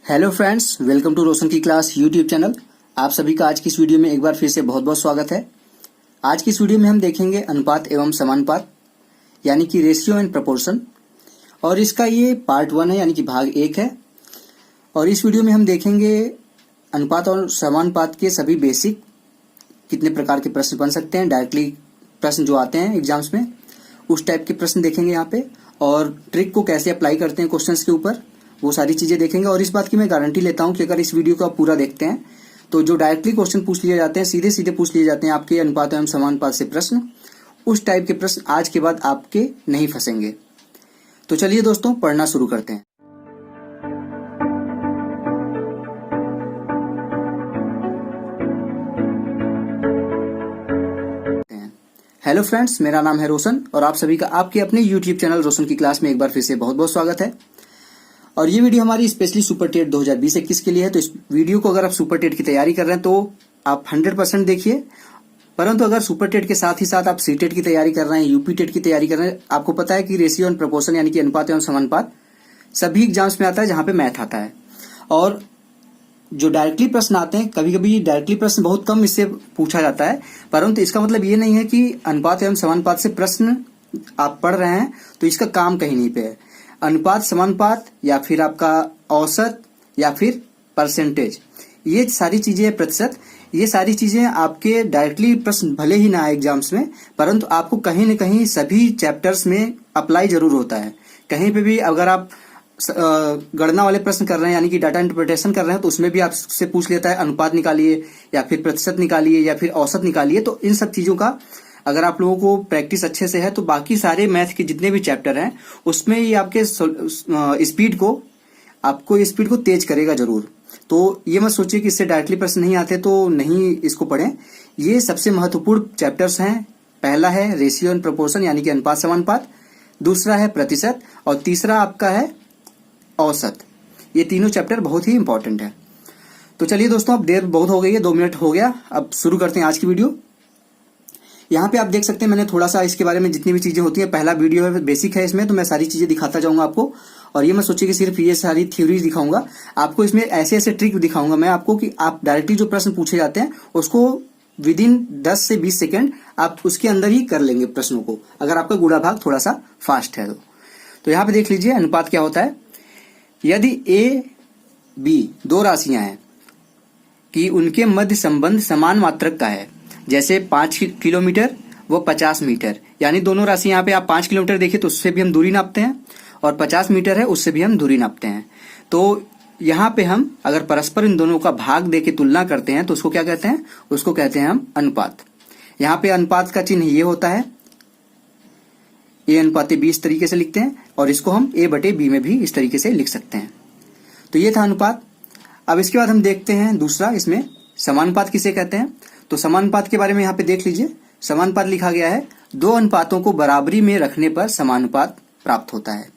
Hello friends, welcome to रोशन की class YouTube channel. आप सभी का आज की इस वीडियो में एक बार फिर से बहुत बहुत स्वागत है। आज की इस वीडियो में हम देखेंगे अनुपात एवं समानुपात यानी कि रेशियो एंड प्रपोर्शन, और इसका ये पार्ट 1 है यानी कि भाग 1 है। और इस वीडियो में हम देखेंगे अनुपात और समानुपात के सभी बेसिक कितने प्रकार के प्रश्न बन सकते हैं, डायरेक्टली प्रश्न जो आते हैं एग्जाम्स में उस टाइप के प्रश्न देखेंगे यहाँ पे, और ट्रिक को कैसे अप्लाई करते हैं क्वेश्चंस के ऊपर, वो सारी चीजें देखेंगे। और इस बात की मैं गारंटी लेता हूं कि अगर इस वीडियो को आप पूरा देखते हैं तो जो डायरेक्टली क्वेश्चन पूछ लिए जाते हैं, सीधे सीधे पूछ लिए जाते हैं आपके अनुपात एवं समानुपात से प्रश्न, उस टाइप के प्रश्न आज के बाद आपके नहीं फंसेंगे। तो चलिए दोस्तों, पढ़ना शुरू करते हैं। हेलो फ्रेंड्स, मेरा नाम है रोशन और आप सभी का आपके अपने यूट्यूब चैनल रोशन की क्लास में एक बार फिर से बहुत बहुत स्वागत है। और ये वीडियो हमारी स्पेशली सुपर टेट 2020-21 के लिए है। तो इस वीडियो को अगर आप सुपर टेट की तैयारी कर रहे हैं तो आप 100% देखिए, परंतु अगर सुपर टेट के साथ ही साथ आप सी टेट की तैयारी कर रहे हैं, यूपी टेट की तैयारी कर रहे हैं, आपको पता है कि रेशियो एंड प्रपोर्शन यानी कि अनुपात एवं समानुपात सभी एग्जाम्स में आता है जहां पे मैथ आता है। और जो डायरेक्टली प्रश्न आते हैं, कभी कभी डायरेक्टली प्रश्न बहुत कम इससे पूछा जाता है, परंतु इसका मतलब ये नहीं है कि अनुपात एवं समानुपात से प्रश्न आप पढ़ रहे हैं तो इसका काम कहीं नहीं पे है। अनुपात, समानुपात या फिर आपका औसत या फिर परसेंटेज, ये सारी चीजें, प्रतिशत, ये सारी चीजें आपके डायरेक्टली प्रश्न भले ही ना आए एग्जाम्स में, परंतु आपको कहीं न कहीं सभी चैप्टर्स में अप्लाई जरूर होता है। कहीं पे भी अगर आप गणना वाले प्रश्न कर रहे हैं यानी कि डाटा इंटरप्रिटेशन कर रहे हैं तो उसमें भी आपसे पूछ लेता है अनुपात निकालिए या फिर प्रतिशत निकालिए या फिर औसत निकालिए। तो इन सब चीजों का अगर आप लोगों को प्रैक्टिस अच्छे से है तो बाकी सारे मैथ के जितने भी चैप्टर हैं उसमें ये आपके स्पीड को तेज करेगा जरूर। तो ये मत सोचिए कि इससे डायरेक्टली प्रश्न नहीं आते तो नहीं इसको पढ़ें। ये सबसे महत्वपूर्ण चैप्टर्स हैं। पहला है रेशियो एंड प्रोपोर्शन यानी कि अनुपात समानुपात, दूसरा है प्रतिशत, और तीसरा आपका है औसत। ये तीनों चैप्टर बहुत ही इंपॉर्टेंट है। तो चलिए दोस्तों, अब देर बहुत हो गई है, 2 मिनट हो गया, अब शुरू करते हैं आज की वीडियो। यहाँ पे आप देख सकते हैं मैंने थोड़ा सा इसके बारे में जितनी भी चीजें होती हैं, पहला वीडियो है, बेसिक है, इसमें तो मैं सारी चीजें दिखाता जाऊंगा आपको। और ये मैं सोचिए कि सिर्फ ये सारी थ्योरीज दिखाऊंगा आपको, इसमें ऐसे ऐसे ट्रिक दिखाऊंगा मैं आपको कि आप डायरेक्टली जो प्रश्न पूछे जाते हैं उसको विद इन 10 से 20 सेकेंड आप उसके अंदर ही कर लेंगे प्रश्नों को, अगर आपका गुणा भाग थोड़ा सा फास्ट है तो। यहाँ पे देख लीजिए अनुपात क्या होता है। यदि ए बी दो राशियां हैं कि उनके मध्य संबंध समान मात्रक का है, जैसे 5 किलोमीटर व 50 मीटर, यानी दोनों राशि यहाँ पे आप 5 किलोमीटर देखिए तो उससे भी हम दूरी नापते हैं, और 50 मीटर है उससे भी हम दूरी नापते हैं। तो यहाँ पे हम अगर परस्पर इन दोनों का भाग दे के तुलना करते हैं तो उसको क्या कहते हैं, उसको कहते हैं हम अनुपात। यहाँ पे अनुपात का चिन्ह ये होता है, ए अनुपात बी इस तरीके से लिखते हैं, और इसको हम ए बटे बी में भी इस तरीके से लिख सकते हैं। तो ये था अनुपात। अब इसके बाद हम देखते हैं दूसरा, इसमें समानुपात किसे कहते हैं। तो समानुपात के बारे में यहाँ पे देख लीजिए, समानुपात लिखा गया है, दो अनुपातों को बराबरी में रखने पर समानुपात प्राप्त होता है।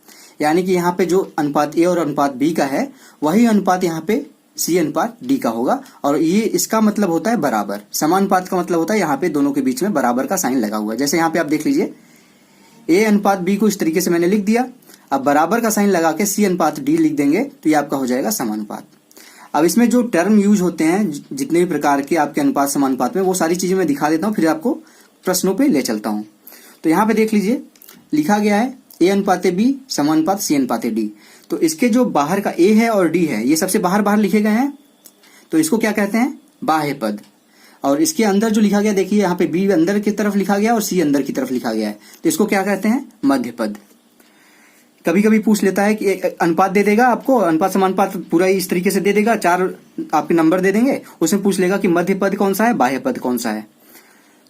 यानी कि यहाँ पे जो अनुपात ए और अनुपात बी का है वही अनुपात यहाँ पे सी अनुपात डी का होगा, और ये इसका मतलब होता है बराबर। समानुपात का मतलब होता है यहाँ पे दोनों के बीच में बराबर का साइन लगा हुआ है। जैसे यहाँ पे आप देख लीजिए, ए अनुपात बी को इस तरीके से मैंने लिख दिया, अब बराबर का साइन लगा के सी अनुपात डी लिख देंगे तो ये आपका हो जाएगा समानुपात। अब इसमें जो टर्म यूज होते हैं जितने भी प्रकार के आपके अनुपात समानुपात में, वो सारी चीजें मैं दिखा देता हूँ, फिर आपको प्रश्नों पे ले चलता हूँ। तो यहाँ पे देख लीजिए लिखा गया है ए अनुपात बी समानुपात सी अनुपात डी। तो इसके जो बाहर का ए है और डी है ये सबसे बाहर बाहर लिखे गए हैं, तो इसको क्या कहते हैं, बाह्य पद। और इसके अंदर जो लिखा गया देखिए, यहाँ पे बी अंदर की तरफ लिखा गया और सी अंदर की तरफ लिखा गया है, तो इसको क्या कहते हैं, मध्य पद। कभी कभी पूछ लेता है कि अनुपात दे देगा आपको, अनुपात समानुपात पूरा इस तरीके से दे देगा, 4 आपके नंबर दे देंगे, उसमें पूछ लेगा कि मध्य पद कौन सा है, बाह्य पद कौन सा है।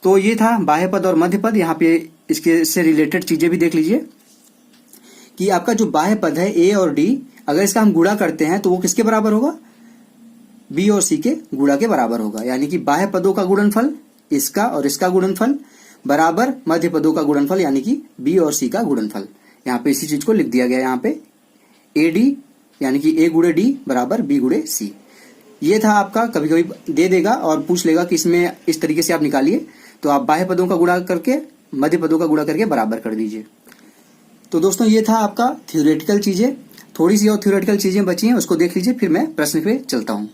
तो ये था बाह्य पद और मध्य पद। यहाँ पे इसके से रिलेटेड चीजें भी देख लीजिए कि आपका जो बाह्य पद है ए और डी, अगर इसका हम गुणा करते हैं तो वो किसके बराबर होगा, बी और सी के गुणा के बराबर होगा। यानी कि बाह्य पदों का गुणनफल इसका और इसका गुणनफल बराबर मध्य पदों का गुणनफल यानी कि बी और सी का गुणनफल। यहाँ पे इसी चीज को लिख दिया गया, यहाँ पे ए डी यानी कि ए गुणे डी बराबर बी गुणे सी। ये था आपका, कभी कभी दे देगा और पूछ लेगा कि इसमें इस तरीके से आप निकालिए, तो आप बाह्य पदों का गुणा करके मध्य पदों का गुणा करके बराबर कर दीजिए। तो दोस्तों ये था आपका थ्योरेटिकल चीजें। थोड़ी सी और थ्योरेटिकल चीजें बची हैं, उसको देख लीजिए, फिर मैं प्रश्न पे चलता हूँ।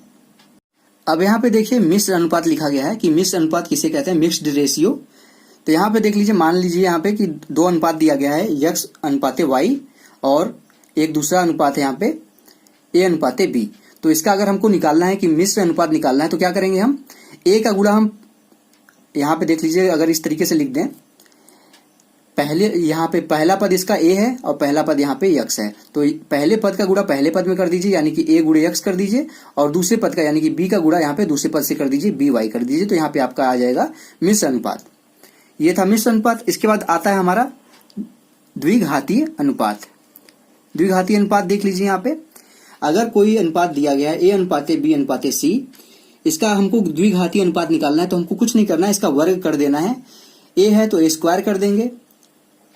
अब यहाँ पे देखिए मिश्र अनुपात लिखा गया है कि मिश्र अनुपात किसे कहते हैं, मिक्स्ड रेशियो। तो यहाँ पे देख लीजिए, मान लीजिए यहाँ पे कि दो अनुपात दिया गया है, x अनुपाते y, और एक दूसरा अनुपात है यहाँ पे a अनुपाते b। तो इसका अगर हमको निकालना है कि मिश्र अनुपात निकालना है तो क्या करेंगे हम, a का गुणा हम यहाँ पे देख लीजिए, अगर इस तरीके से लिख दें, पहले यहाँ पे पहला पद इसका a है और पहला पद यहाँ पे x है, तो पहले पद का गुणा पहले पद में कर दीजिए, यानी कि a गुणे x कर दीजिए, और दूसरे पद का यानी कि b का गुणा यहाँ पे दूसरे पद से कर दीजिए, by कर दीजिए। तो यहाँ पे आपका आ जाएगा मिश्र अनुपात। ये था मिश्र अनुपात। इसके बाद आता है हमारा द्विघातीय अनुपात। द्विघातीय अनुपात देख लीजिए, यहाँ पे अगर कोई अनुपात दिया गया है a अनुपाते b अनुपाते c, इसका हमको द्विघातीय अनुपात निकालना है तो हमको कुछ नहीं करना है, इसका वर्ग कर देना है। a है तो a स्क्वायर कर देंगे,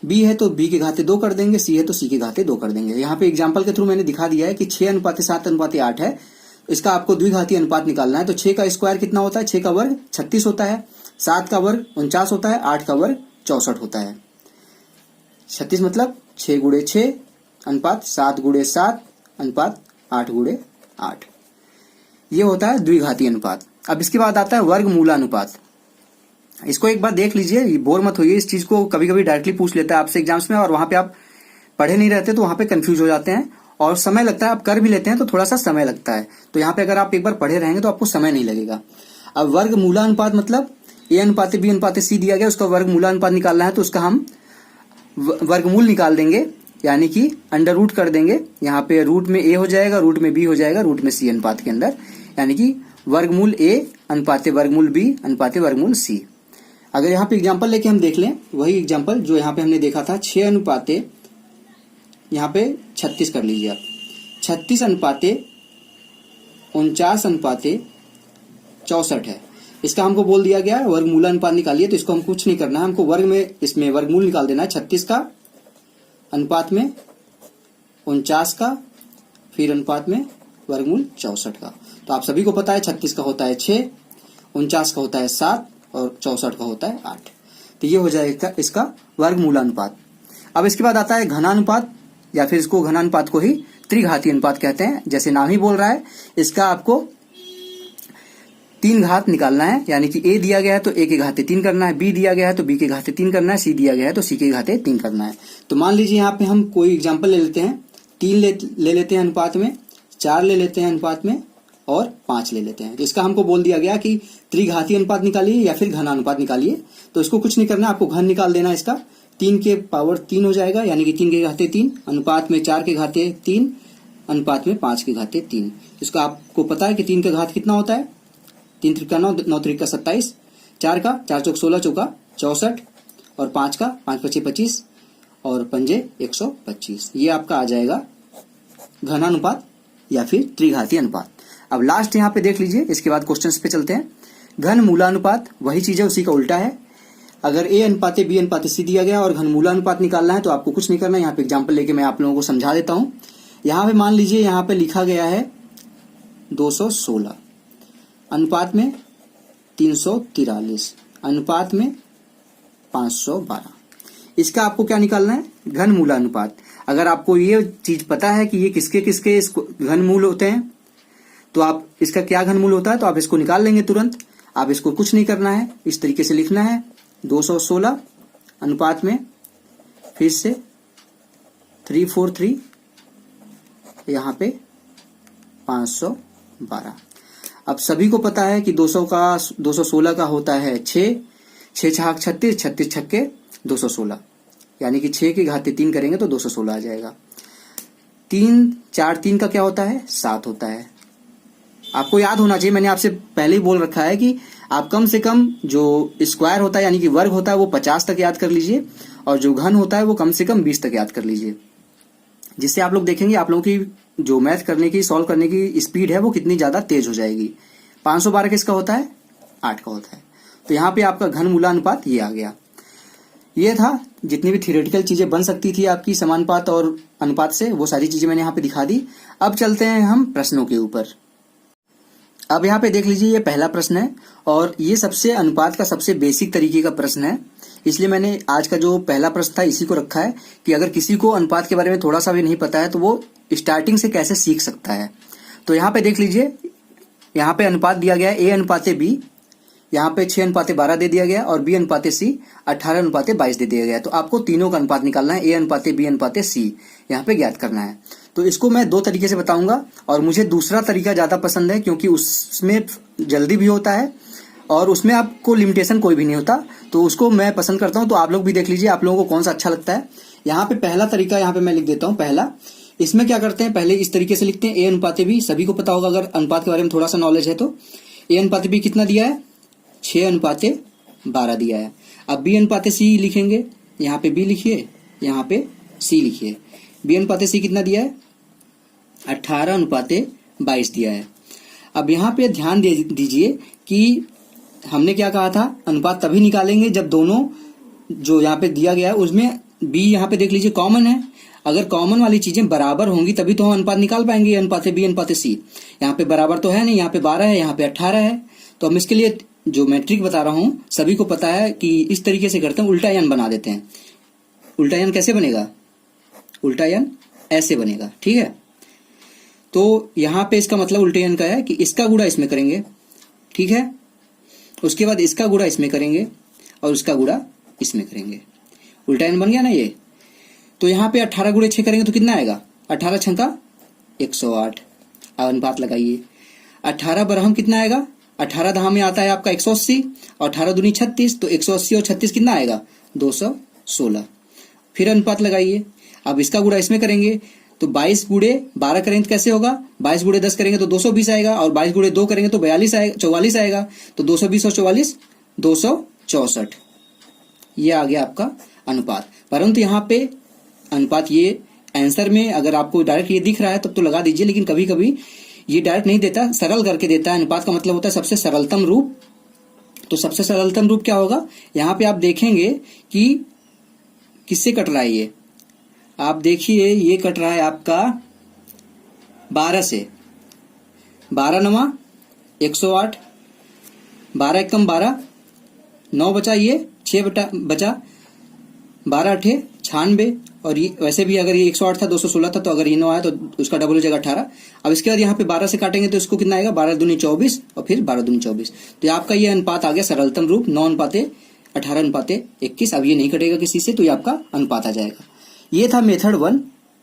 b है तो b के घाते 2 कर देंगे, c है तो c के घाते 2 कर देंगे। यहाँ पे एग्जाम्पल के थ्रू मैंने दिखा दिया है कि 6 अनुपाते 7 अनुपाते 8 है, इसका आपको द्विघातीय अनुपात निकालना है। तो 6 का स्क्वायर कितना होता है, 6 का वर्ग 36 होता है, 7 का वर्ग 49 होता है, 8 का वर्ग 64 होता है। 36 मतलब 6 गुणे 6 अनुपात 7 गुणे 7 अनुपात 8 गुणे 8, ये होता है द्विघातीय अनुपात। अब इसके बाद आता है वर्गमूलानुपात। इसको एक बार देख लीजिए, बोर मत होइए, इस चीज को कभी कभी डायरेक्टली पूछ लेता है आपसे एग्जाम्स में, और वहां पे आप पढ़े नहीं रहते तो वहां पे कंफ्यूज हो जाते हैं और समय लगता है। आप कर भी लेते हैं तो थोड़ा सा समय लगता है, तो यहाँ पे अगर आप एक बार पढ़े रहेंगे तो आपको समय नहीं लगेगा। अब वर्गमूलानुपात मतलब a अनुपाते b अनुपाते c दिया गया, उसका वर्गमूलानुपात निकालना है तो उसका हम वर्गमूल निकाल देंगे, यानी कि अंडर रूट कर देंगे। यहाँ पे रूट में a हो जाएगा, रूट में b हो जाएगा, रूट में c अनुपात के अंदर, यानी कि वर्गमूल a अनुपाते वर्गमूल b अनुपाते वर्गमूल c। अगर यहाँ पे एग्जाम्पल लेके हम देख लें, वही एग्जाम्पल जो यहाँ पे हमने देखा था, 6 अनुपाते यहाँ पे 36 कर लीजिए आप, 36 अनुपाते 49 अनुपाते 64 है। इसका हमको बोल दिया गया है वर्गमूलानुपात निकालिए, तो इसको हम कुछ नहीं करना है, हमको वर्ग में इसमें वर्गमूल निकाल देना है। 36 का अनुपात में 49 का, फिर अनुपात में वर्गमूल 64 का। तो आप सभी को पता है 36 का होता है 6, 49 का होता है 7 और 64 का होता है 8। तो ये हो जाएगा इसका वर्गमूलानुपात। अब इसके बाद आता है घनानुपात, या फिर इसको घनानुपात को ही त्रिघातीय अनुपात कहते हैं। जैसे नाम ही बोल रहा है, इसका आपको 3 घात निकालना है, यानी कि a दिया गया है तो a के घाते 3 करना है, b दिया गया है तो b के घाते 3 करना है, c दिया गया है तो c के घाते 3 करना है। तो मान लीजिए यहाँ पे हम कोई एग्जाम्पल ले लेते हैं, 3 ले लेते हैं अनुपात में, 4 ले लेते हैं अनुपात में, और 5 ले लेते हैं। तो इसका हमको बोल दिया गया कि त्रिघातीय अनुपात निकालिए या फिर घनानुपात निकालिए। तो इसको कुछ नहीं करना, आपको घन निकाल देना। इसका 3 के पावर 3 हो जाएगा, यानी कि 3 के घाते 3 अनुपात में 4 के घाते 3 अनुपात में 5 के घाते 3। इसका आपको पता है कि 3 का घात कितना होता है, 3 त्रिका 9, 9 त्रिका 27, 4 का 4 चौक 16 चौका 64, और 5 का 5 पचे 25 और पंजे 125। ये आपका आ जाएगा घनानुपात या फिर त्रिघातीय अनुपात। अब लास्ट यहाँ पे देख लीजिए, इसके बाद क्वेश्चंस पे चलते हैं। घन मूलानुपात वही चीज है, उसी का उल्टा है। अगर a अनुपाते b अनुपाते c दिया गया और घन मूलानुपात निकालना है तो आपको कुछ नहीं करना। यहाँ पे एग्जाम्पल लेके मैं आप लोगों को समझा देता हूँ। यहाँ पे मान लीजिए, यहाँ पे लिखा गया है 216 अनुपात में 343 अनुपात में 512। इसका आपको क्या निकालना है, घन मूलानुपात। अगर आपको ये चीज पता है कि ये किसके किसके घन मूल होते हैं, तो आप इसका क्या घन मूल होता है तो आप इसको निकाल लेंगे तुरंत। आप इसको कुछ नहीं करना है, इस तरीके से लिखना है 216 अनुपात में फिर से 343 यहाँ पे 512। अब सभी को पता है कि 216 का होता है 6, 6 छाक 36, 36 छक्के 216, यानी कि 6 के घाते 3 करेंगे तो 216 आ जाएगा। 3 4 3 का क्या होता है, 7 होता है। आपको याद होना चाहिए, मैंने आपसे पहले ही बोल रखा है कि आप कम से कम जो स्क्वायर होता है यानी कि वर्ग होता है वो 50 तक याद कर लीजिए, और जो घन होता है वो कम से कम 20 तक याद कर लीजिए। जिससे आप लोग देखेंगे आप लोगों की जो मैथ करने की, सॉल्व करने की स्पीड है वो कितनी ज्यादा तेज हो जाएगी। 512 किसका होता है, 8 का होता है। तो यहाँ पे आपका घन मूलानुपात ये आ गया। ये था जितनी भी थियोरेटिकल चीजें बन सकती थी आपकी समानुपात और अनुपात से, वो सारी चीजें मैंने यहाँ पे दिखा दी। अब चलते हैं हम प्रश्नों के ऊपर। अब यहाँ पे देख लीजिए, ये पहला प्रश्न है और ये सबसे अनुपात का सबसे बेसिक तरीके का प्रश्न है। इसलिए मैंने आज का जो पहला प्रश्न था इसी को रखा है कि अगर किसी को अनुपात के बारे में थोड़ा सा भी नहीं पता है तो वो स्टार्टिंग से कैसे सीख सकता है। तो यहाँ पे देख लीजिए, यहाँ पे अनुपात दिया गया है ए अनुपाते बी, यहाँ पे 6:12 दे दिया गया और बी अनुपाते सी 18:22 दे दिया गया। तो आपको तीनों का अनुपात निकालना है, ए अनुपाते बी अनुपाते सी यहाँ पे ज्ञात करना है। तो इसको मैं दो तरीके से बताऊंगा और मुझे दूसरा तरीका ज्यादा पसंद है क्योंकि उसमें जल्दी भी होता है और उसमें आपको लिमिटेशन कोई भी नहीं होता, तो उसको मैं पसंद करता हूं। तो आप लोग भी देख लीजिए आप लोगों को कौन सा अच्छा लगता है। यहाँ पे पहला तरीका यहाँ पे मैं लिख देता हूँ। पहला, इसमें क्या करते हैं, पहले इस तरीके से लिखते हैं ए अनुपाते बी, सभी को पता होगा अगर अनुपात के बारे में थोड़ा सा नॉलेज है तो। ए अनुपाते बी कितना दिया है, 6:12 दिया है। अब बी अनुपाते सी लिखेंगे, यहाँ पे बी लिखिए, यहाँ पे सी लिखिए। बी अनुपाते सी कितना दिया है, 18:22 दिया है। अब यहाँ पे ध्यान दीजिए कि हमने क्या कहा था, अनुपात तभी निकालेंगे जब दोनों जो यहाँ पे दिया गया है उसमें बी यहाँ पे देख लीजिए कॉमन है। अगर कॉमन वाली चीजें बराबर होंगी तभी तो हम अनुपात निकाल पाएंगे, अनुपाते बी अनुपाते सी। यहाँ पे बराबर तो है नहीं, यहाँ पे 12 है, यहाँ पे 18 है। तो हम इसके लिए जो मैट्रिक बता रहा हूं सभी को पता है कि इस तरीके से करते हैं, उल्टा यान बना देते हैं। उल्टा यान कैसे बनेगा, उल्टा यान ऐसे बनेगा, ठीक है। तो यहाँ पे इसका मतलब उल्टे यान का है कि इसका गुणा इसमें करेंगे, ठीक है, उसके बाद इसका गुणा इसमें करेंगे और इसका गुणा इसमें करेंगे। उल्टा यान बन गया ना ये। तो यहाँ पे 18 गुणे 6 करेंगे तो कितना आएगा, 18 छंका 108। अब अनुपात लगाइए, 18 बरहम कितना आएगा, 18 दहा में आता है आपका 180 और 18 दूनी 36, तो 180 और 36 कितना आएगा, 216। फिर अनुपात लगाइए, अब इसका गुणा इसमें करेंगे तो 22 गुणे 12 करेंगे तो कैसे होगा, 22 गुणे 10 करेंगे तो 220 आएगा और 22 गुणे 2 करेंगे तो 44 आएगा। तो 220 और 44 264, ये आ गया आपका अनुपात। परंतु यहाँ पे अनुपात ये आंसर में अगर आपको डायरेक्ट ये दिख रहा है तब तो लगा दीजिए, लेकिन कभी कभी ये डायरेक्ट नहीं देता, सरल करके देता है। अनुपात का मतलब होता है सबसे सरलतम रूप। तो सबसे सरलतम रूप क्या होगा, यहाँ पे आप देखेंगे कि किससे कट रहा है ये, आप देखिए ये कट रहा है आपका 12 से। 12 नवा 108, 12 एकम 12, 9 बचा, ये 6 बचा, 12 अठे 96। और ये वैसे भी अगर ये 108 था 216 था, तो अगर ये 9 आया तो उसका डबल हो जाएगा 18। अब इसके बाद यहाँ पे 12 से काटेंगे तो इसको कितना आएगा, 12 दूनी 24 और फिर 12 दूनी 24। तो आपका ये अनुपात आ गया सरलतम रूप, 9:18:21। अब ये नहीं कटेगा किसी से, तो ये आपका अनुपात आ जाएगा। ये था मेथड 1।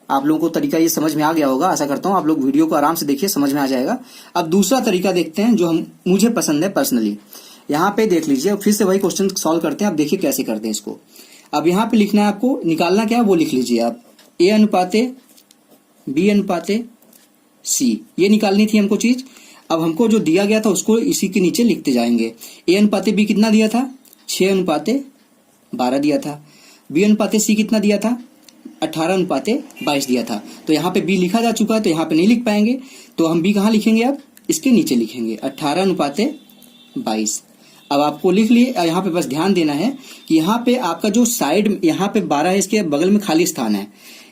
आप लोगों को तरीका ये समझ में आ गया होगा, आशा करता हूँ। आप लोग वीडियो को आराम से देखिए, समझ में आ जाएगा। अब दूसरा तरीका देखते हैं जो मुझे पसंद है पर्सनली। यहाँ पे देख लीजिए, फिर से वही क्वेश्चन सॉल्व करते हैं। आप देखिए कैसे करते हैं इसको। अब यहाँ पे लिखना है आपको, निकालना क्या है वो लिख लीजिए आप, ए अनुपाते बी अनुपाते सी, ये निकालनी थी हमको चीज। अब हमको जो दिया गया था उसको इसी के नीचे लिखते जाएंगे। ए अनुपाते बी कितना दिया था, 6:12 दिया था। बी अनुपाते सी कितना दिया था, 18:22 दिया था। तो यहाँ पे बी लिखा जा चुका है, तो यहाँ पे नहीं लिख पाएंगे, तो हम बी कहाँ लिखेंगे, अब इसके नीचे लिखेंगे 18:22। अब आपको लिख लिए। यहाँ पे बस ध्यान देना है कि यहाँ पे आपका जो साइड, यहाँ पे 12 है, इसके बगल में खाली स्थान है,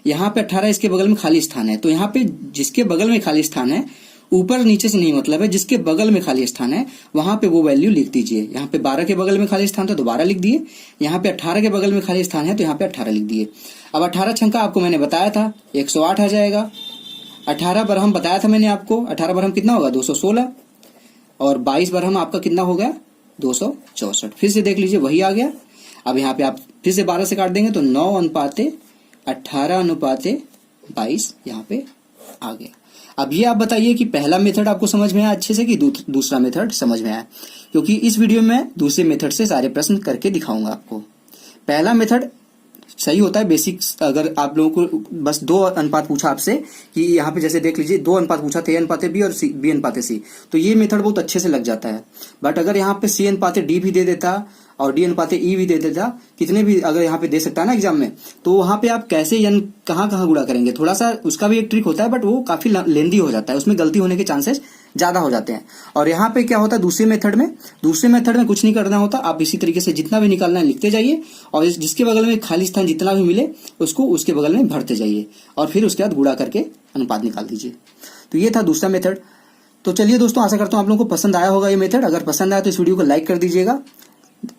यहाँ पे 18 इसके बगल में खाली स्थान है। तो यहाँ पे जिसके बगल में खाली स्थान है, ऊपर नीचे से नहीं मतलब है, जिसके बगल में खाली स्थान है वहां पे वो वैल्यू लिख दीजिए। यहाँ पे 12 के बगल में खाली स्थान था तो 12 लिख दिए, यहाँ पे 18 के बगल में खाली स्थान है तो यहाँ पे 18 लिख दिए। अब 18 छंका आपको मैंने बताया था 108 आ जाएगा। 18 बरहम बताया था मैंने आपको, 18 बरहम कितना होगा, 216, और 22 बरहम आपका कितना हो गया, 264। फिर से देख लीजिए वही आ गया। अब यहाँ पे आप फिर से 12 से काट देंगे तो 9:18:22 यहाँ पे आ गया। अब ये आप बताइए कि पहला मेथड आपको समझ में आया अच्छे से कि दूसरा मेथड समझ में आया, क्योंकि इस वीडियो में दूसरे मेथड से सारे प्रश्न करके दिखाऊंगा आपको। पहला मेथड सही होता है बेसिक्स। अगर आप लोगों को बस 2 अनुपात पूछा आपसे कि यहाँ पे जैसे देख लीजिए 2 अनुपात पूछा थे, ए अनुपाते बी और बी अनुपाते सी, तो ये मेथड बहुत अच्छे से लग जाता है। बट अगर यहाँ पे सी अनुपाते डी भी दे देता और डी अनुपाते ई भी दे देता, कितने भी अगर यहाँ पे दे सकता है ना एग्जाम में, तो वहां पे आप कैसे कहाँ गुणा करेंगे, थोड़ा सा उसका भी एक ट्रिक होता है, बट वो काफी लेंदी हो जाता है, उसमें गलती होने के चांसेस ज्यादा हो जाते हैं। और यहाँ पे क्या होता है दूसरे मेथड में कुछ नहीं करना होता, आप इसी तरीके से जितना भी निकालना है लिखते जाइए और जिसके बगल में खाली स्थान जितना भी मिले उसको उसके बगल में भरते जाइए और फिर उसके बाद गुणा करके अनुपात निकाल दीजिए। तो ये था दूसरा मेथड। तो चलिए दोस्तों, आशा करता हूँ आप लोगों को पसंद आया होगा ये मेथड। अगर पसंद आया तो इस वीडियो को लाइक कर दीजिएगा,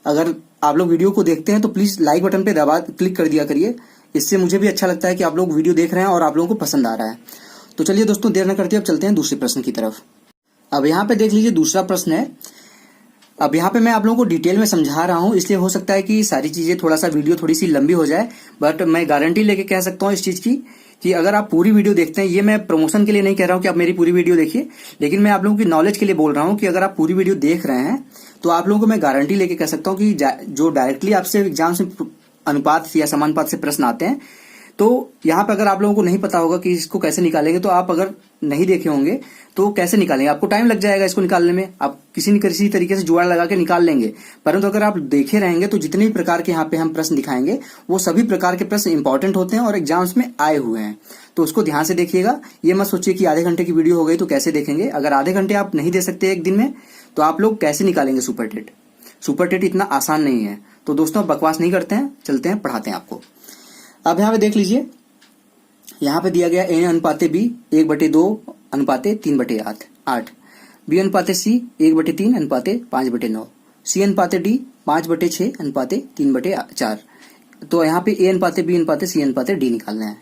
अगर आप लोग वीडियो को देखते हैं तो प्लीज लाइक बटन पे दबा क्लिक कर दिया करिए। इससे मुझे भी अच्छा लगता है कि आप लोग वीडियो देख रहे हैं और आप लोगों को पसंद आ रहा है। तो चलिए दोस्तों, देर न करते अब चलते हैं दूसरे प्रश्न की तरफ। अब यहाँ पे देख लीजिए, दूसरा प्रश्न है। अब यहाँ पे मैं आप लोगों को डिटेल में समझा रहा हूँ, इसलिए हो सकता है कि सारी चीजें थोड़ा सा वीडियो थोड़ी सी लंबी हो जाए, बट मैं गारंटी लेके कह सकता हूँ इस चीज की कि अगर आप पूरी वीडियो देखते हैं, ये मैं प्रमोशन के लिए नहीं कह रहा हूँ कि आप मेरी पूरी वीडियो देखिए, लेकिन मैं आप लोगों की नॉलेज के लिए बोल रहा हूँ कि अगर आप पूरी वीडियो देख रहे हैं तो आप लोगों को मैं गारंटी लेके कह सकता हूँ कि जो डायरेक्टली आपसे एग्जाम से अनुपात या समानुपात से प्रश्न आते हैं, तो यहाँ पे अगर आप लोगों को नहीं पता होगा कि इसको कैसे निकालेंगे, तो आप अगर नहीं देखे होंगे तो कैसे निकालेंगे, आपको टाइम लग जाएगा इसको निकालने में। आप किसी न किसी तरीके से जुगाड़ लगा के निकाल लेंगे, परंतु अगर आप देखे रहेंगे तो जितने भी प्रकार के यहाँ पे हम प्रश्न दिखाएंगे वो सभी प्रकार के प्रश्न इंपॉर्टेंट होते हैं और एग्जाम्स में आए हुए हैं। तो उसको ध्यान से देखिएगा। ये मत सोचिए कि आधे घंटे की वीडियो हो गई तो कैसे देखेंगे। अगर आधे घंटे आप नहीं दे सकते एक दिन में, तो आप लोग कैसे निकालेंगे सुपर टेट। सुपर टेट इतना आसान नहीं है। तो दोस्तों, बकवास नहीं करते हैं, चलते हैं पढ़ाते हैं आपको। अब यहाँ पे देख लीजिए, यहाँ पे दिया गया a अनुपाते b 1/2 अनुपाते 3/8, b अनुपाते c 1/3 अनुपाते 5/9, c अनुपाते d 5/6 अनुपाते 3/4। तो यहाँ पे a अनुपाते b अनुपाते c अनुपाते d निकालना है।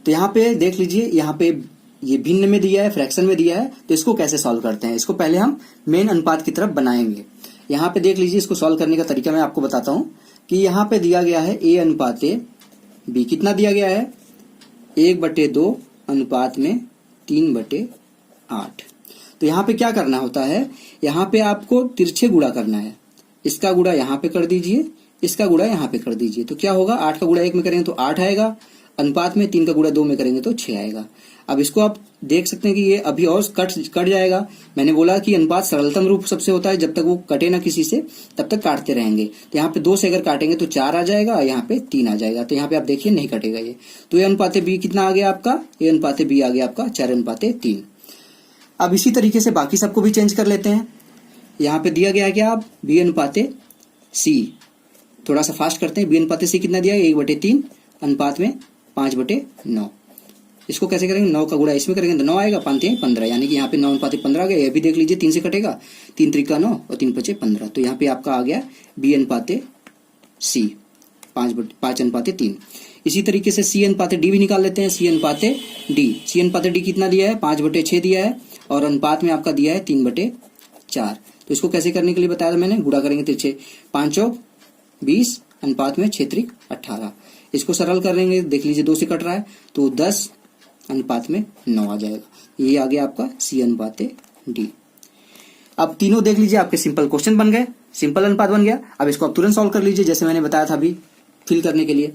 तो यहाँ पे देख लीजिए, यहाँ पे ये भिन्न में दिया है, फ्रैक्शन में दिया है, तो इसको कैसे सॉल्व करते हैं। इसको पहले हम मेन अनुपात की तरफ बनाएंगे। यहाँ पे देख लीजिए, इसको सॉल्व करने का तरीका मैं आपको बताता हूँ कि यहाँ पे दिया गया है a अनुपाते b, कितना दिया गया है 1/2 अनुपात में 3/8। तो यहाँ पे क्या करना होता है, यहाँ पे आपको तिरछे गुणा करना है। इसका गुणा यहाँ पे कर दीजिए, इसका गुणा यहाँ पे कर दीजिए, तो क्या होगा, 8 का गुणा 1 में करेंगे तो 8 आएगा, अनुपात में 3 का गुणा 2 में करेंगे तो 6 आएगा। अब इसको आप देख सकते हैं कि ये अभी और कट जाएगा। मैंने बोला कि अनुपात सरलतम रूप सबसे होता है, जब तक वो कटे ना किसी से तब तक काटते रहेंगे। तो यहाँ पे 2 से अगर काटेंगे तो 4 आ जाएगा, यहाँ पे 3 आ जाएगा। तो यहाँ पे आप देखिए नहीं कटेगा ये। तो ये अनुपाते b कितना आ गया आपका, ये अनुपाते b आ गया आपका 4/3। अब इसी तरीके से बाकी सबको भी चेंज कर लेते हैं। यहाँ पे दिया गया है क्या, आप b अनुपाते c, थोड़ा सा फास्ट करते हैं। b अनुपाते c कितना दिया है 1/3 अनुपात में 5/9। इसको कैसे करेंगे, 9 का गुणा इसमें करेंगे तो 9 आएगा, 5 3 15, यानी कि यहाँ पे 9 अनुपाते 15 आ गया। ये भी देख लीजिए, 3 से कटेगा, 3 3 का 9 और 3 5 15। तो यहाँ पे आपका आ गया b अनुपाते c 5/3। इसी तरीके से c अनुपाते d भी निकाल लेते हैं। c अनुपाते d कितना दिया है 5/6 दिया है, और अनुपात में आपका दिया है 3/4। तो इसको कैसे करने के लिए बताया था मैंने, गुणा करेंगे तिरछे, 5 चौक 20 अनुपात में 6 त्रिक 18। इसको सरल करेंगे, देख लीजिए 2 से कट रहा है तो 10 अनुपात में 9 आ जाएगा। ये आ गया आपका c अनुपाते d। अब तीनों देख लीजिए आपके सिंपल क्वेश्चन बन गए, सिंपल अनुपात बन गया। अब इसको आप तुरंत सॉल्व कर लीजिए, जैसे मैंने बताया था अभी फिल करने के लिए।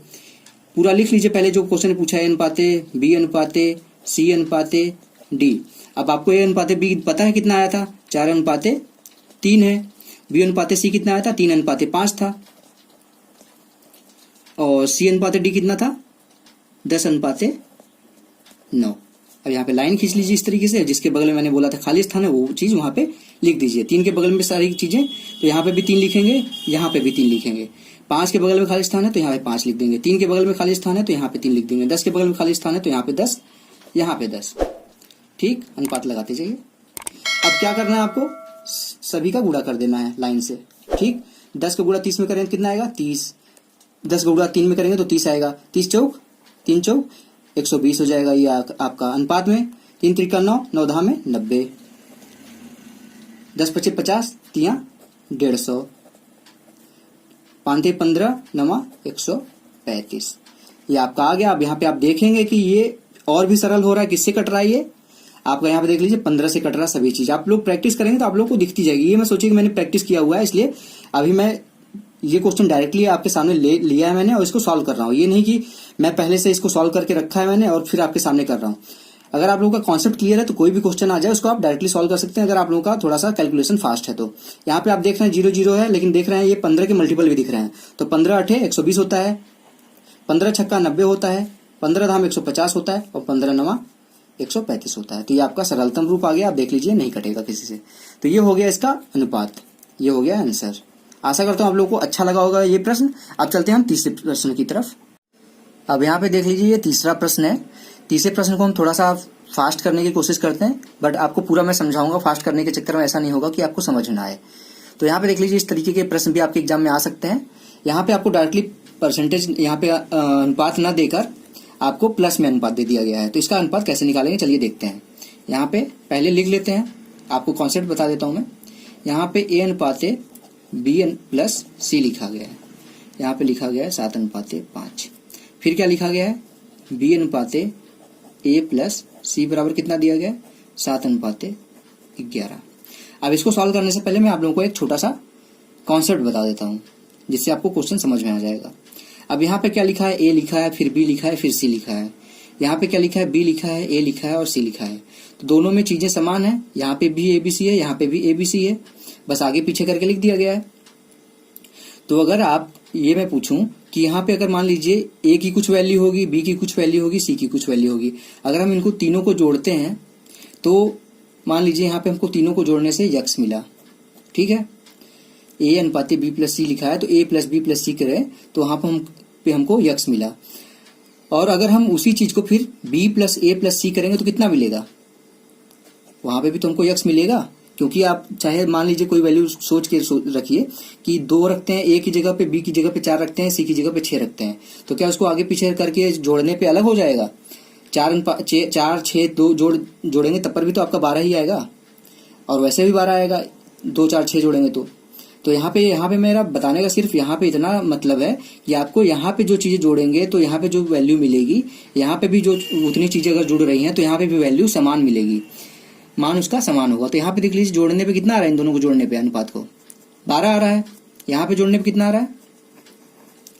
पूरा लिख लीजिए, पहले जो क्वेश्चन पूछा है अनुपाते b अनुपाते c अनुपाते d। अब आपको a अनुपाते b पता है कितना आया था, 4/3 है। b अनुपाते c कितना आया था, 3/5 था। और c अनुपाते d कितना था, 10/9। अब यहाँ पे लाइन खींच लीजिए इस तरीके से, जिसके बगल में मैंने बोला था खाली स्थान है वो चीज वहां पे लिख दीजिए। 3 के बगल में सारी चीजें, तो यहाँ पे भी 3 लिखेंगे, यहाँ पे भी 3 लिखेंगे। 5 के बगल में खाली स्थान है तो यहाँ पे 5 लिख देंगे। 3 के बगल में खाली स्थान है तो यहाँ पे 3 लिख देंगे। 10 के बगल में खाली स्थान है तो यहाँ पे 10, यहाँ पे 10। ठीक, अनुपात लगाते जाइए। अब क्या करना है आपको, सभी का गुणा कर देना है लाइन से। ठीक, 10 का गुणा 30 में करेंगे कितना आएगा 30, 10 का गुणा 3 में करेंगे तो 30 आएगा। 30 चौक 3 चौक 120 हो जाएगा। ये आपका अनुपात में 3 त्रिका 9, 9 दहा में 90, 10 पचे 50, 3 150, 5 15, 9 135। ये आपका आ गया। अब यहाँ पे आप देखेंगे कि ये और भी सरल हो रहा है। किससे कट रहा है ये आपका, यहाँ पे देख लीजिए 15 से कट रहा सभी चीज। आप लोग प्रैक्टिस करेंगे तो आप लोग को दिखती जाएगी। ये मैं सोचिए कि मैंने प्रैक्टिस किया हुआ है, इसलिए अभी मैं ये क्वेश्चन डायरेक्टली आपके सामने लिया है मैंने और इसको सॉल्व कर रहा हूँ। ये नहीं कि मैं पहले से इसको सॉल्व करके रखा है मैंने और फिर आपके सामने कर रहा हूँ। अगर आप लोगों का कॉन्सेप्ट क्लियर है तो कोई भी क्वेश्चन आ जाए उसको आप डायरेक्टली सॉल्व कर सकते हैं, अगर आप लोगों का थोड़ा सा कैलकुलेशन फास्ट है तो। यहाँ पे आप देख रहे हैं 0 0 है, लेकिन देख रहे हैं ये 15 के मल्टीपल भी दिख रहे हैं। तो 15 8 120 होता है, 15 छक्का 90 होता है, 15 धाम 150 होता है, और 15 9 135 होता है। तो ये आपका सरलतम रूप आ गया। आप देख लीजिए नहीं कटेगा किसी से। तो ये हो गया इसका अनुपात, ये हो गया आंसर। आशा करता हूँ आप लोगों को अच्छा लगा होगा ये प्रश्न। अब चलते हैं हम तीसरे प्रश्न की तरफ। अब यहाँ पे देख लीजिए ये तीसरा प्रश्न है। तीसरे प्रश्न को हम थोड़ा सा फास्ट करने की कोशिश करते हैं, बट आपको पूरा मैं समझाऊंगा। फास्ट करने के चक्कर में ऐसा नहीं होगा कि आपको समझ ना आए। तो यहाँ पे देख लीजिए, इस तरीके के प्रश्न भी आपके एग्जाम में आ सकते हैं। यहाँ पे आपको डायरेक्टली परसेंटेज यहाँ पे अनुपात ना देकर आपको प्लस में अनुपात दे दिया गया है। तो इसका अनुपात कैसे निकालेंगे, चलिए देखते हैं। यहाँ पे पहले लिख लेते हैं, आपको कॉन्सेप्ट बता देता हूं मैं। यहाँ पे ए अनुपाते बी प्लस सी लिखा गया है। यहाँ पे लिखा गया है 7:5। फिर क्या लिखा गया है, बी अनुपाते ए प्लस सी बराबर कितना दिया गया है, 7:11। अब इसको सॉल्व करने से पहले मैं आप लोगों को एक छोटा सा कॉन्सेप्ट बता देता हूँ, जिससे आपको क्वेश्चन समझ में आ जाएगा। अब यहाँ पे क्या लिखा है, ए लिखा है, फिर बी लिखा है, फिर सी लिखा है। यहाँ पे क्या लिखा है, बी लिखा है, ए लिखा है और सी लिखा है। तो दोनों में चीजें समान है। यहाँ पे भी एबीसी है, यहाँ पे भी एबीसी है, बस आगे पीछे करके लिख दिया गया है। तो अगर आप ये मैं पूछूं कि यहाँ पे अगर मान लीजिए ए की कुछ वैल्यू होगी, बी की कुछ वैल्यू होगी, सी की कुछ वैल्यू होगी, अगर हम इनको तीनों को जोड़ते हैं तो मान लीजिए यहाँ पे हमको तीनों को जोड़ने से यक्स मिला, ठीक है। ए अनुपाते बी प्लस सी लिखा है, तो ए प्लस बी प्लस सी करें तो वहां पे हमको यक्स मिला। और अगर हम उसी चीज को फिर बी प्लस ए प्लस सी करेंगे तो कितना मिलेगा, वहां पे भी तो हमको यक्स मिलेगा। क्योंकि आप चाहे मान लीजिए कोई वैल्यू सोच के रखिए कि 2 रखते हैं, ए की जगह पे, बी की जगह पे 4 रखते हैं, सी की जगह पे 6 रखते हैं, तो क्या उसको आगे पीछे करके जोड़ने पे अलग हो जाएगा। 4 6 2 जोड़ेंगे तब पर भी तो आपका 12 ही आएगा, और वैसे भी 12 आएगा 2 4 6 जोड़ेंगे तो यहाँ पे मेरा बताने का सिर्फ यहाँ पे इतना मतलब है कि आपको यहाँ पे जो चीजें जोड़ेंगे तो यहाँ पे जो वैल्यू मिलेगी, यहाँ पे भी जो उतनी चीजें अगर जुड़ रही हैं तो यहाँ पे भी वैल्यू समान मिलेगी, मान उसका समान होगा। तो यहाँ पे देख लीजिए, जोड़ने पे कितना आ रहा है, इन दोनों को जोड़ने पे अनुपात को 12 आ रहा है, यहाँ पे जोड़ने पे कितना आ रहा है,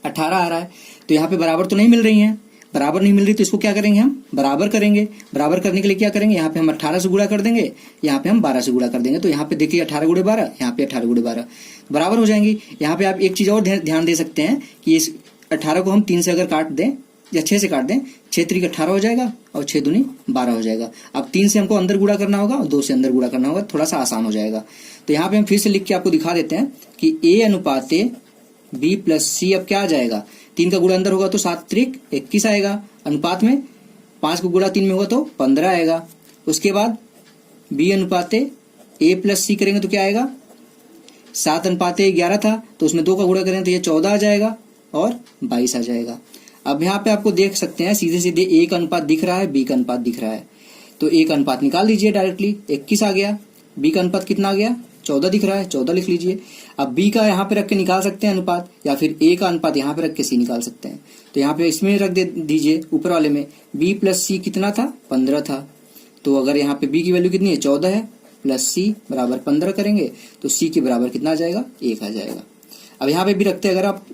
18 आ रहा है। तो यहाँ पे बराबर तो नहीं मिल रही है, बराबर नहीं मिल रही तो इसको क्या करेंगे, हम बराबर करेंगे। बराबर करने के लिए क्या करेंगे, यहाँ पे हम 18 से गुणा कर देंगे, यहाँ पे हम 12 से गुणा कर देंगे। तो यहाँ पे देखिए 18 गुणे 12, यहाँ पे 18 गुणे 12 बराबर हो जाएंगी। यहाँ पे आप एक चीज और ध्यान दे सकते हैं कि इस 18 को हम 3 से अगर काट दें या 6 से काट दें, 6 3 18 हो जाएगा और 6 दूनी 12 हो जाएगा। अब 3 से हमको अंदर गुणा करना होगा और 2 से अंदर गुणा करना होगा, थोड़ा सा आसान हो जाएगा। तो यहाँ पे हम फिर से लिख के आपको दिखा देते हैं कि ए अनुपाते बी प्लस सी अब क्या आ जाएगा, 3 का गुणा अंदर होगा तो 7 त्रिक 21 आएगा, अनुपात में 5 का गुणा 3 में होगा तो 15 आएगा। उसके बाद बी अनुपाते ए प्लस सी करेंगे तो क्या आएगा, 7:11 था तो उसमें 2 का गुणा करें तो ये 14 आ जाएगा और 22 आ जाएगा। अब यहाँ पे आपको देख सकते हैं सीधे सीधे ए का अनुपात दिख रहा है, बी का अनुपात दिख रहा है, तो ए का अनुपात निकाल दीजिए डायरेक्टली, 21 आ गया। बी का अनुपात कितना आ गया, 14 दिख रहा है, 14 लिख लीजिए। अब बी का यहाँ पे रख के निकाल सकते हैं अनुपात, या फिर ए का अनुपात यहाँ पे रख के सी निकाल सकते हैं। तो यहाँ पे इसमें रख दे दीजिए ऊपर वाले में, बी प्लस सी कितना था, 15 था। तो अगर यहाँ पे बी की वैल्यू कितनी है, 14 है, प्लस सी बराबर 15 करेंगे तो सी के बराबर कितना आ जाएगा, 1 आ जाएगा। अब यहाँ पे भी रखते हैं अगर आप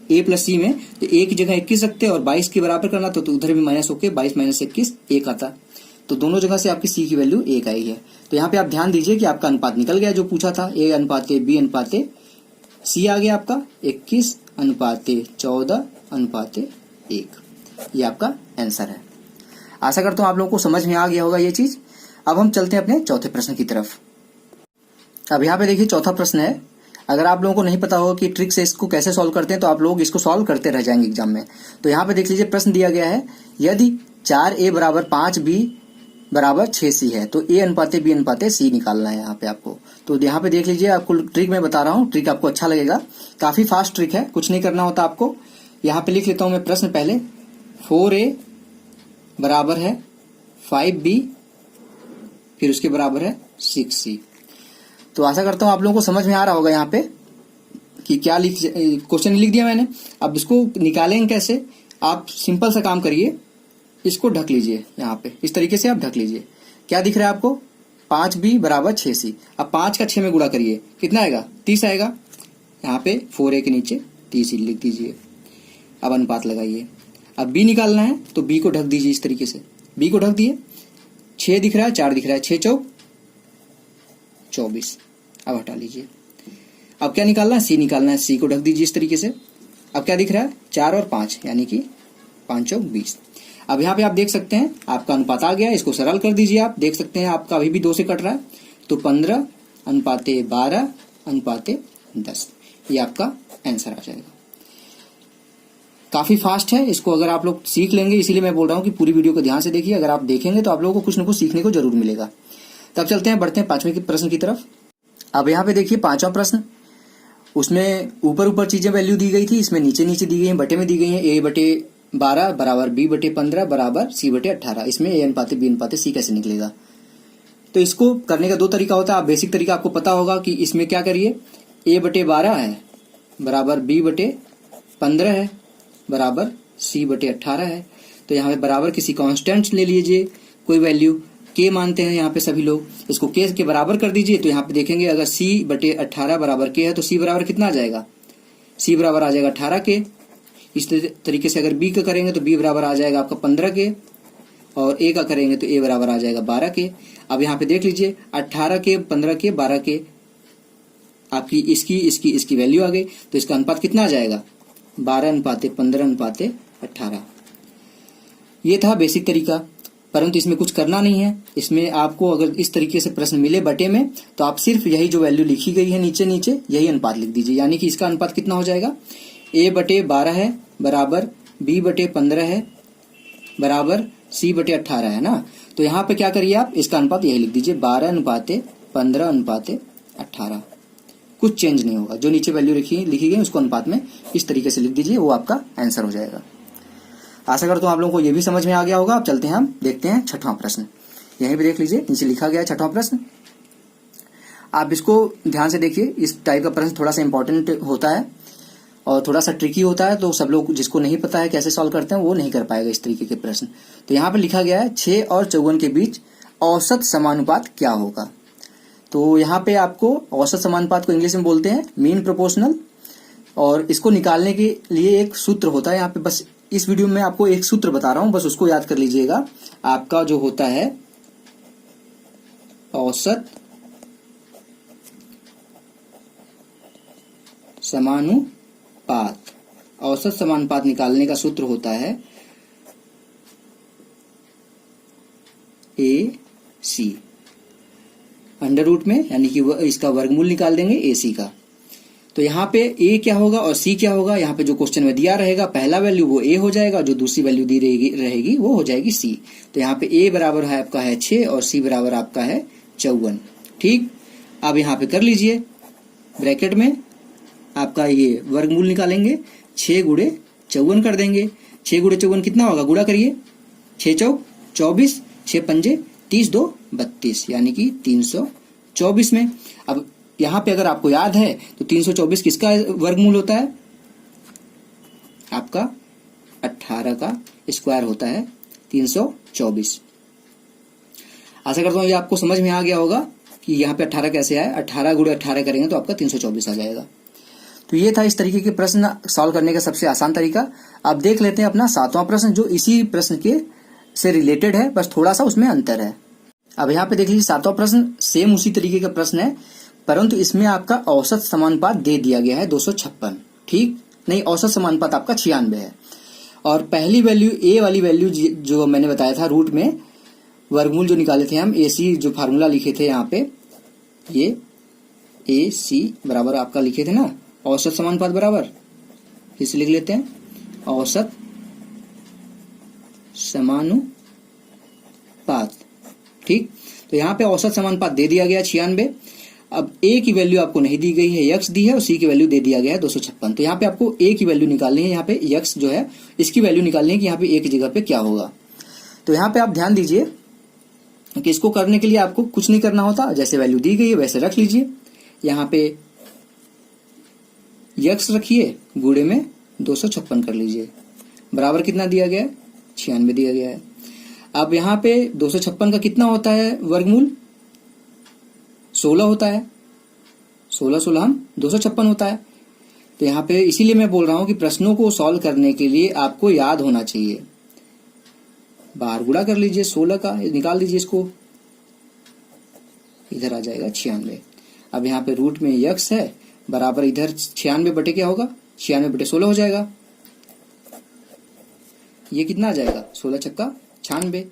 ए प्लस सी में, तो ए की जगह 21 रखते हैं और 22 के बराबर करना तो उधर भी माइनस होके 22 माइनस 21 1 आता। तो दोनों जगह से आपकी सी की वैल्यू 1 आई है। तो यहाँ पे आप ध्यान दीजिए कि आपका अनुपात निकल गया जो पूछा था, ए अनुपाते बी अनुपाते सी आ गया आपका 21 अनुपाते 14 अनुपाते 1। ये आपका आंसर है। आशा करता हूँ आप लोगों को समझ में आ गया होगा ये चीज। अब हम चलते हैं अपने चौथे प्रश्न की तरफ। अब यहाँ पे देखिए चौथा प्रश्न है, अगर आप लोगों को नहीं पता हो कि ट्रिक से इसको कैसे सॉल्व करते हैं तो आप लोग इसको सॉल्व करते रह जाएंगे एग्जाम में। तो यहाँ पे देख लीजिए प्रश्न दिया गया है, यदि 4a बराबर 5b बराबर 6c है तो a अनुपाते b अनुपाते c निकालना है यहाँ पे आपको। तो यहाँ पे देख लीजिए, आपको ट्रिक मैं बता रहा हूँ, ट्रिक आपको अच्छा लगेगा, काफी फास्ट ट्रिक है, कुछ नहीं करना होता आपको। यहाँ पे लिख लेता हूँ मैं प्रश्न पहले, 4a बराबर है 5b फिर उसके बराबर है 6c। तो आशा करता हूँ आप लोगों को समझ में आ रहा होगा यहाँ पे कि क्या क्वेश्चन लिख दिया मैंने। अब इसको निकालेंगे कैसे, आप सिंपल सा काम करिए, इसको ढक लीजिए, यहाँ पे इस तरीके से आप ढक लीजिए। क्या दिख रहा है आपको, 5b बराबर 6c। अब 5 का 6 में गुणा करिए, कितना आएगा, 30 आएगा। यहाँ पे 4a के नीचे 30 लिख दीजिए। अब अनुपात लगाइए। अब b निकालना है तो b को ढक दीजिए इस तरीके से, b को ढक दिए। 6 दिख रहा है, 4 दिख रहा है, 6 चौक 24। अब हटा लीजिए। अब क्या निकालना है, c निकालना है, c को ढक दीजिए इस तरीके से। अब क्या दिख रहा है, 4 और 5 यानी कि 5 चौक 20। अब यहाँ पे आप देख सकते हैं आपका अनुपात आ गया, इसको सरल कर दीजिए। आप देख सकते हैं आपका अभी भी 2 से कट रहा है, तो 15 अनुपाते 12 अनुपाते 10, ये आपका आंसर आ जाएगा। काफी फास्ट है, इसको अगर आप लोग सीख लेंगे, इसीलिए मैं बोल रहा हूँ कि पूरी वीडियो को ध्यान से देखिए। अगर आप देखेंगे तो आप लोगों को कुछ न कुछ सीखने को जरूर मिलेगा। तब चलते हैं, बढ़ते हैं 5वें प्रश्न की तरफ। अब यहाँ पे देखिए 5वां प्रश्न, उसमें ऊपर ऊपर चीजें वैल्यू दी गई थी, इसमें नीचे नीचे दी गई हैं, बटे में दी गई हैं। a बटे 12 बराबर b बटे 15 बराबर c बटे 18। इसमें a अनुपाते b अनुपाते c कैसे निकलेगा? तो इसको करने का दो तरीका होता है। आप बेसिक तरीका आपको पता होगा कि इसमें क्या करिए, a बटे 12 है बराबर b बटे 15 है बराबर c बटे 18 है। तो यहाँ पे बराबर किसी कांस्टेंट ले लीजिए, कोई वैल्यू k मानते हैं यहाँ पे सभी लोग, इसको k के बराबर कर दीजिए। तो यहाँ पे देखेंगे अगर c बटे 18 बराबर k है तो c बराबर कितना आ जाएगा? c बराबर आ जाएगा 18 k। इस तरीके से अगर b का करेंगे तो b बराबर आ जाएगा आपका 15 k, और a का करेंगे तो a बराबर आ जाएगा 12 k। अब यहाँ पे देख लीजिए 18 k, 15 k, 12 k, आपकी इसकी वैल्यू आ गई। तो इसका अनुपात कितना आ जाएगा? 12 अनुपाते 15 अनुपाते 18। ये था बेसिक तरीका, परंतु इसमें कुछ करना नहीं है। इसमें आपको अगर इस तरीके से प्रश्न मिले बटे में, तो आप सिर्फ यही जो वैल्यू लिखी गई है नीचे नीचे यही अनुपात लिख दीजिए। यानी कि इसका अनुपात कितना हो जाएगा? a बटे 12 है बराबर b बटे 15 है बराबर c बटे 18 है ना। तो यहाँ पे क्या करिए आप, इसका अनुपात यही लिख दीजिए 12 अनुपाते 15 अनुपाते 18। कुछ चेंज नहीं होगा, जो नीचे वैल्यू लिखी गई उसको अनुपात में इस तरीके से लिख दीजिए, वो आपका आंसर हो जाएगा। आशा करता हूँ आप लोगों को ये भी समझ में आ गया होगा। अब चलते हैं, हम देखते हैं छठवां प्रश्न। यहीं पे देख लीजिए, नीचे लिखा गया है छठवां प्रश्न। आप इसको ध्यान से देखिए। इस टाइप का प्रश्न थोड़ा सा इंपॉर्टेंट होता है और थोड़ा सा ट्रिकी होता है, तो सब लोग जिसको नहीं पता है कैसे सॉल्व करते हैं वो नहीं कर पाएगा इस तरीके के प्रश्न। तो यहाँ पे लिखा गया है 6 और 54 के बीच औसत समानुपात क्या होगा। तो यहाँ पे आपको औसत समानुपात को इंग्लिश में बोलते हैं मीन प्रोपोर्शनल, और इसको निकालने के लिए एक सूत्र होता है। यहाँ पे बस इस वीडियो में आपको एक सूत्र बता रहा हूं, बस उसको याद कर लीजिएगा। आपका जो होता है औसत समानुपात, औसत समानुपात निकालने का सूत्र होता है AC अंडर रूट में, यानी कि इसका वर्गमूल निकाल देंगे AC का। तो यहाँ पे a क्या होगा और c क्या होगा, यहाँ पे जो क्वेश्चन में दिया रहेगा पहला वैल्यू वो a हो जाएगा, जो दूसरी वैल्यू दी रहेगी वो हो जाएगी c। तो यहाँ पे a बराबर है आपका है 6 और c बराबर आपका है 54। ठीक, अब यहाँ पे कर लीजिए ब्रैकेट में आपका ये वर्गमूल निकालेंगे, 6 गुणे 54 कर देंगे। 6 गुणे 54 कितना होगा, गुणा करिए, 6 चौक 24, 6 पंजे 30, 2 32, यानी कि 324 में। अब यहाँ पे अगर आपको याद है तो 324 किसका वर्गमूल होता है? आपका 18 का स्क्वायर होता है 324। आशा करता हूँ ये आपको समझ में आ गया होगा कि यहाँ पे 18 कैसे आया। 18 गुणे 18 करेंगे तो आपका 324 आ जाएगा। तो ये था इस तरीके के प्रश्न सॉल्व करने का सबसे आसान तरीका। अब देख लेते हैं अपना 7वां प्रश्न, जो इसी प्रश्न के से रिलेटेड है, बस थोड़ा सा उसमें अंतर है। अब यहाँ पे देख लीजिए 7वां प्रश्न सेम उसी तरीके का प्रश्न है, परंतु इसमें आपका औसत समानुपात दे दिया गया है 256। ठीक नहीं, औसत समानुपात आपका 96 है। और पहली वैल्यू a वाली वैल्यू जो मैंने बताया था रूट में वर्गमूल जो निकाले थे हम, AC जो फार्मूला लिखे थे यहाँ पे, ये AC बराबर आपका लिखे थे ना औसत समानुपात बराबर, इसे लिख लेते हैं औसत समानुपात। ठीक, तो यहाँ पे औसत समानुपात दे दिया गया 96। अब a की वैल्यू आपको नहीं दी गई है, x दी है, और c की वैल्यू दे दिया गया है 256। तो यहाँ पे आपको a की वैल्यू निकालनी है, यहाँ पे x जो है इसकी वैल्यू निकालनी है कि यहाँ पे a की जगह पे क्या होगा। तो यहाँ पे आप ध्यान दीजिए कि इसको करने के लिए आपको कुछ नहीं करना होता, जैसे वैल्यू दी गई है वैसे रख लीजिए। यहाँ पे x रखिए, गुणे में 256 कर लीजिए, बराबर कितना दिया गया है, 96 दिया गया है। अब यहाँ पे 256 का कितना होता है वर्गमूल, 16 होता है, 16 हम 256 होता है। तो यहाँ पे इसीलिए मैं बोल रहा हूं कि प्रश्नों को सॉल्व करने के लिए आपको याद होना चाहिए। बाहर गुणा कर लीजिए 16 का, निकाल दीजिए इसको, इधर आ जाएगा 96। अब यहाँ पे रूट में x है बराबर इधर 96 बटे क्या होगा, 96 बटे 16 हो जाएगा। ये कितना आ जाएगा, 16 छक्का 96।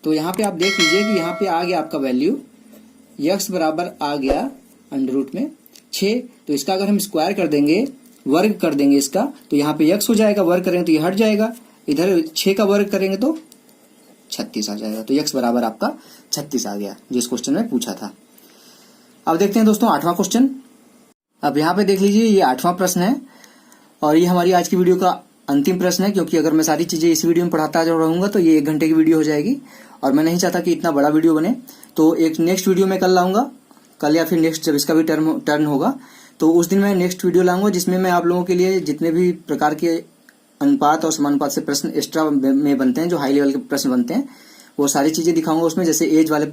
तो यहाँ पे आप देख लीजिए कि यहाँ पे आ गया आपका वैल्यू x बराबर आ गया अंडर रूट में 6। तो इसका अगर हम स्क्वायर कर देंगे, वर्ग कर देंगे इसका, तो यहाँ पे x हो जाएगा, वर्ग करेंगे तो ये हट जाएगा, इधर 6 का वर्ग करेंगे तो 36 आ जाएगा। तो x बराबर आपका 36 आ गया, जिस क्वेश्चन में पूछा था। अब देखते हैं दोस्तों 8वां क्वेश्चन। अब यहाँ पे देख लीजिए, ये 8वां प्रश्न है और ये हमारी आज की वीडियो का अंतिम प्रश्न है, क्योंकि अगर मैं सारी चीजें इस वीडियो में पढ़ाता रहूंगा तो ये 1 घंटे की वीडियो हो जाएगी और मैं नहीं चाहता कि इतना बड़ा वीडियो बने। तो एक नेक्स्ट वीडियो में कल लाऊंगा, कल या फिर नेक्स्ट जब इसका भी टर्न होगा तो उस दिन मैं नेक्स्ट वीडियो लाऊंगा, जिसमें मैं आप लोगों के लिए जितने भी प्रकार के अनुपात और समानुपात से प्रश्न एक्स्ट्रा में बनते हैं, जो हाई लेवल के प्रश्न बनते हैं, वो सारी चीजें दिखाऊंगा उसमें। जैसे एज वाले,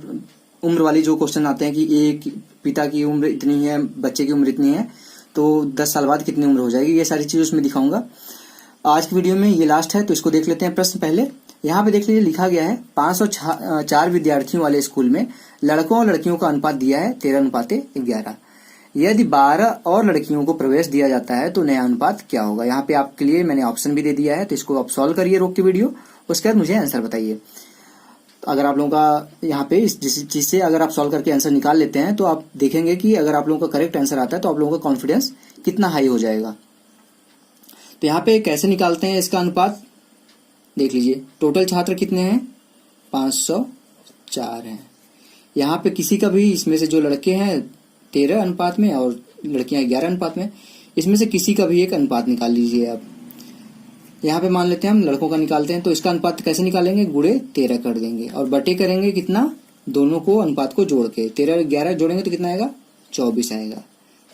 उम्र वाली जो क्वेश्चन आते हैं कि एक पिता की उम्र इतनी है, बच्चे की उम्र इतनी है, तो 10 साल बाद कितनी उम्र हो जाएगी, ये सारी चीजें उसमें दिखाऊंगा। आज की वीडियो में ये लास्ट है, तो इसको देख लेते हैं प्रश्न पहले। यहाँ पे देख लीजिए, लिखा गया है 504 विद्यार्थियों वाले स्कूल में लड़कों और लड़कियों का अनुपात दिया है 13:11। यदि 12 और लड़कियों को प्रवेश दिया जाता है तो नया अनुपात क्या होगा। यहाँ पे आपके लिए मैंने ऑप्शन भी दे दिया है, तो इसको आप सॉल्व करिए रोक के वीडियो, उसके बाद मुझे आंसर बताइए। अगर आप लोगों का यहाँ पे इस चीज से अगर आप सॉल्व करके आंसर निकाल लेते हैं तो आप देखेंगे कि अगर आप लोगों का करेक्ट आंसर आता है तो आप लोगों का कॉन्फिडेंस कितना हाई हो जाएगा। तो यहाँ पे कैसे निकालते हैं इसका अनुपात, देख लीजिए। टोटल छात्र कितने हैं, 504 हैं। यहाँ पे किसी का भी इसमें से जो लड़के हैं 13 अनुपात में और लड़कियां 11 अनुपात में, इसमें से किसी का भी एक अनुपात निकाल लीजिए आप। यहाँ पे मान लेते हैं हम लड़कों का निकालते हैं, तो इसका अनुपात कैसे निकालेंगे, गुणे 13 कर देंगे और बटे करेंगे कितना, दोनों को अनुपात को जोड़ के 13 11 जोड़ेंगे तो कितना आएगा, 24 आएगा।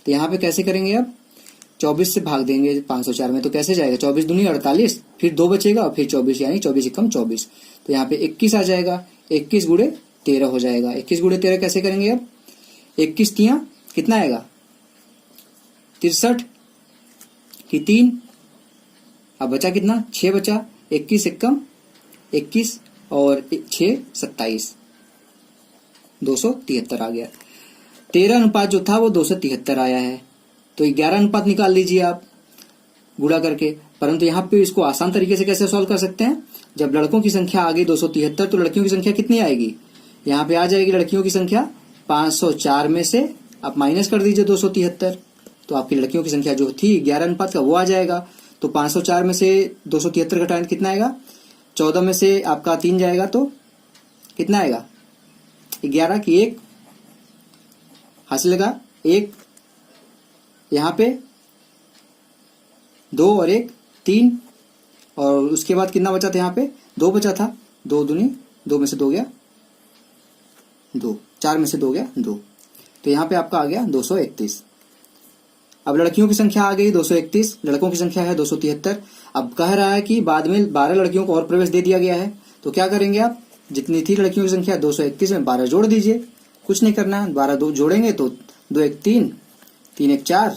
तो यहाँ पे कैसे करेंगे, अब 24 से भाग देंगे 504 में, तो कैसे जाएगा, 24 दूनी 48, फिर 2 बचेगा और फिर 24, यानी 24 एकम 24। तो यहाँ पे 21 आ जाएगा, 21 गुणे 13 हो जाएगा। 21 गुणे 13 कैसे करेंगे, अब 21 तियां कितना आएगा, 63 की 3, अब बचा कितना, 6 बचा, 21 एकम 21 और 6 27, 273 आ गया। 13 अनुपात जो था वो 273 आया है। तो 11 अनुपात निकाल लीजिए आप गुणा करके। परंतु यहाँ पे इसको आसान तरीके से कैसे सॉल्व कर सकते हैं, जब लड़कों की संख्या आ गई 273 तो लड़कियों की संख्या कितनी आएगी, यहाँ पे आ जाएगी लड़कियों की संख्या 504 में से आप माइनस कर दीजिए 273, तो आपकी लड़कियों की संख्या जो थी 11 अनुपात का वो आ जाएगा। तो 504 में से 273 घटाएं कितना आएगा, 14 में से आपका 3 जाएगा तो कितना आएगा, 11 की 1 हासिल लगा, 1 यहाँ पे 2 और 1 3, और उसके बाद कितना बचा था, यहाँ पे 2 बचा था, 2 दूनी 2 में से 2 गया 2, 4 में से 2 गया 2, तो यहाँ पे आपका आ गया 231। अब लड़कियों की संख्या आ गई 231, लड़कों की संख्या है 273। अब कह रहा है कि बाद में 12 लड़कियों को और प्रवेश दे दिया गया है, तो क्या करेंगे आप, जितनी थी लड़कियों की संख्या 231 में 12 जोड़ दीजिए, कुछ नहीं करना है, 12 2 जोड़ेंगे तो 2 1 3 3 1 4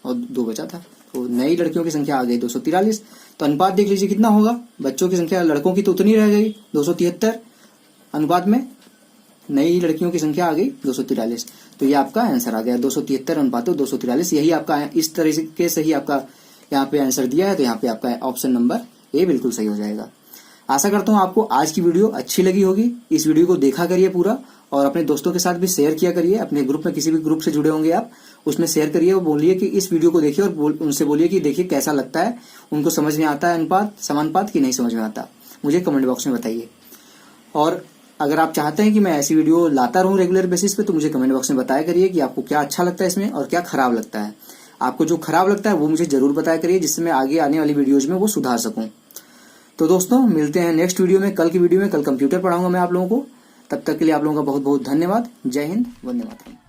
और 2 बचा था, तो नई लड़कियों की संख्या आ गई 243। तो अनुपात देख लीजिए कितना होगा, बच्चों की संख्या लड़कों की तो उतनी रह गई 273, अनुपात में नई लड़कियों की संख्या आ गई 243। तो ये आपका आंसर आ गया 273 अनुपात 243। यही आपका इस तरीके से ही आपका यहाँ पे आंसर दिया है, तो यहाँ पे आपका ऑप्शन नंबर ए बिल्कुल सही हो जाएगा। आशा करता हूँ आपको आज की वीडियो अच्छी लगी होगी। इस वीडियो को देखा करिए पूरा और अपने दोस्तों के साथ भी शेयर किया करिए। अपने ग्रुप में किसी भी ग्रुप से जुड़े होंगे आप, उसमें शेयर करिए और बोलिए कि इस वीडियो को देखिए और उनसे बोलिए कि देखिए कैसा लगता है, उनको समझ में आता है अनुपात समानुपात की नहीं समझ में आता, मुझे कमेंट बॉक्स में बताइए। और अगर आप चाहते हैं कि मैं ऐसी वीडियो लाता रहूं रेगुलर बेसिस पे, तो मुझे कमेंट बॉक्स में बताया करिए कि आपको क्या अच्छा लगता है इसमें और क्या खराब लगता है। आपको जो खराब लगता है वो मुझे जरूर बताया करिए, जिससे मैं आगे आने वाली वीडियोज में वो सुधार सकूं। तो दोस्तों मिलते हैं नेक्स्ट वीडियो में, कल की वीडियो में। कल कंप्यूटर पढ़ाऊंगा मैं आप लोगों को। तब तक के लिए आप लोगों का बहुत बहुत धन्यवाद। जय हिंद, वंदे मातरम।